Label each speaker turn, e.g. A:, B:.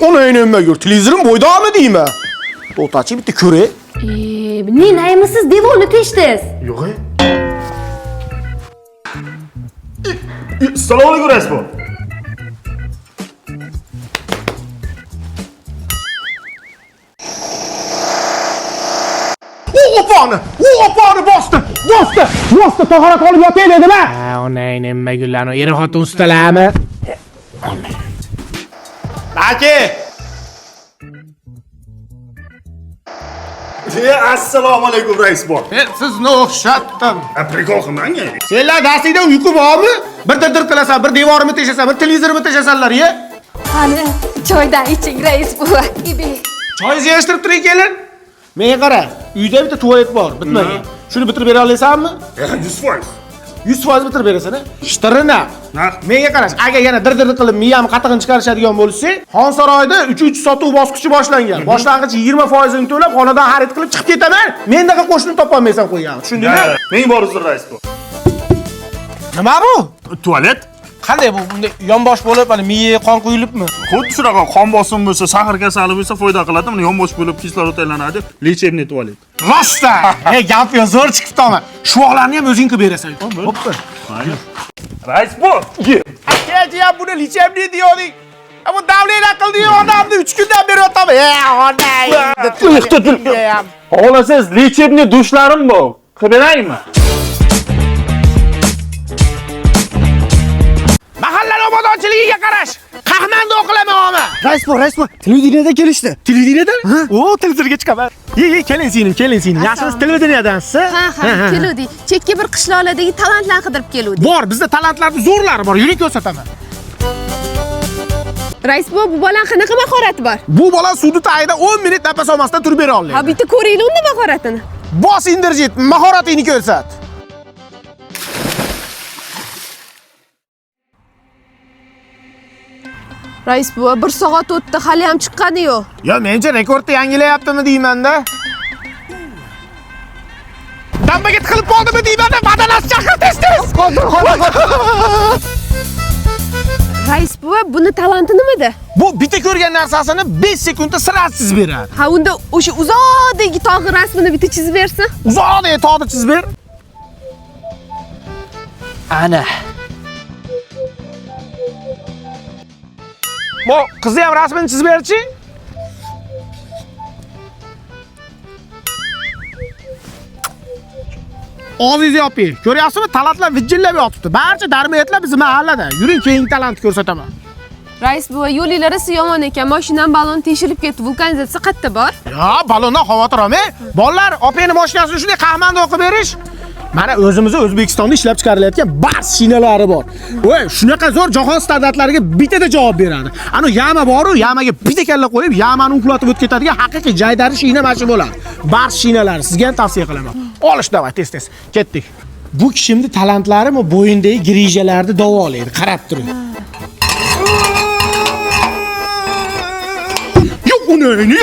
A: Ona nima yur? Televizorim bo'ydami deymi? To'tachi bitta ko'ray.
B: Ne naymisiz devorni teshdingiz?
C: Yo'q. Assalomu alaykum Raisbo.
A: Opani bosdi. Tahorat olib yotay dedimi?
D: Ha, onay nima gullarni eri xotin ustalami?
A: Aka.
C: Assalomu alaykum Raisbo.
D: Sizni o'xshatdim.
C: Aprikol qilmang.
A: Senlar darsingda uyqu bormi? Bir dir qilasan, bir devorni teshasan, bir televizorni teshasanlar-ya.
B: Qani, choydan iching rais buva. Ibi.
A: Choyingizni yig'ishtirib turing kelin. Menga qara, uyda bitta tualet bor, bitmagan. Shuni bitirib bera olasanmi?
C: 100%.
A: 100% bitirib berasan-a? Ishtirina.
C: Narx.
A: Menga qarash, agar yana dir qilib miyam qatig'ini chiqarishadigan bo'lsa, Xonsaroyda 3 sotuv bosqichi boshlangan. Boshlang'ich 20% ni to'lab, xonadan xarid qilib chiqib ketaman. Mendaqa qo'shni topolmaysan qo'ygan. Tushundingmi?
C: Men bor uzr Raisbo.
A: Nima bu?
C: Tualet.
A: Qanday bu? Bunday yonbosh bo'lib, mana miyaga qon quyilibmi?
C: Xuddi shunaqa qon bosimi bo'lsa, sahar kasali bo'lsa foyda qiladi. Buni yonbosh bo'lib kislorod aylanadi. Lechebniy tualet.
A: Rosta! Gap yo zo'r chiqibdi-mi? Shuvoqlarni ham o'zing qilib berasan. Bo'pti.
C: Raisbo.
A: Aka, buni lechebniy deyording. Bu davlat qildi odamni 3 kundan beri o'taman. Onay.
C: Xohlasangiz lechebniy dushlarim bor. Qilib beraymi?
A: Mahalla obodonchiligiga qarash. Qahmanda o'qilaman o'mi.
E: Raisbo, televideniyada kelishdi.
A: Televideniyada? O, televizorga chiqaman. Keling singlim. Yaxshimiz televideniyadansiz?
B: Ha, keluvdik. Chekka bir qishloqlardagi talantlarni qidirib keluvdik.
A: Bor, bizda talantlarning zo'rlari bor. Yuring ko'rsataman.
B: Rais bu bolang qanaqa mahorati bor?
A: Bu bola suvni tagida 10 minut nafas olmasdan turib bera oladi.
B: Ha, bitta ko'ringlar unda mahoratini.
A: Bos indirjit, mahoratingni ko'rsat.
B: Rais bu 1 soat o'tdi, hali ham chiqqani yo'q.
A: Yo, mencha rekordni yangilayaptimi deyman-da. Dambaga tiqilib qoldimi deyman-da, badanasi chaqir tez.
B: Rais bu buni talanti nimada?
A: Bu bitta ko'rgan narsasini 5 sekundda siratsiz beradi.
B: Ha, unda o'sha uzoqdagi tog' rasmini bitta chizib bersin.
A: Uzoqdagi tog'ni chizib ber.
D: Ana.
A: Bu qizni ham rasmini chizib berchi? Oziz yopi, ko'ryapsizmi? Talantlar vijillab yotibdi. Barcha darmoyatlar biz mahallada. Yuring, keyingi talantni ko'rsataman.
B: Rais bu yo'llarisi yomon ekan. Mashinam balon teshilib ketdi. Vulkanizatsiya qayerda bor?
A: Ya, balondan xavotir olmang. Bolalar, opani mashinasini shunday qahmanda o'qib berish. Mana o'zimizni O'zbekistonda ishlab chiqarilayotgan bars shinalari bor. Voy, shunaqa zo'r jahon standartlariga bitada javob beradi. Ana yama bor-ku, yamaga bitta kalla qo'yib, yamani uxlatib o'tib ketadigan haqiqiy jaydari shina mashina bo'ladi. Bars shinalari sizga ham tavsiya qilaman. Olish davay, tez. Ketdik. Bu kishimni talantlari bu bo'yindagi grijalarni davolaydi. Qarab turing. Yo'q, uni.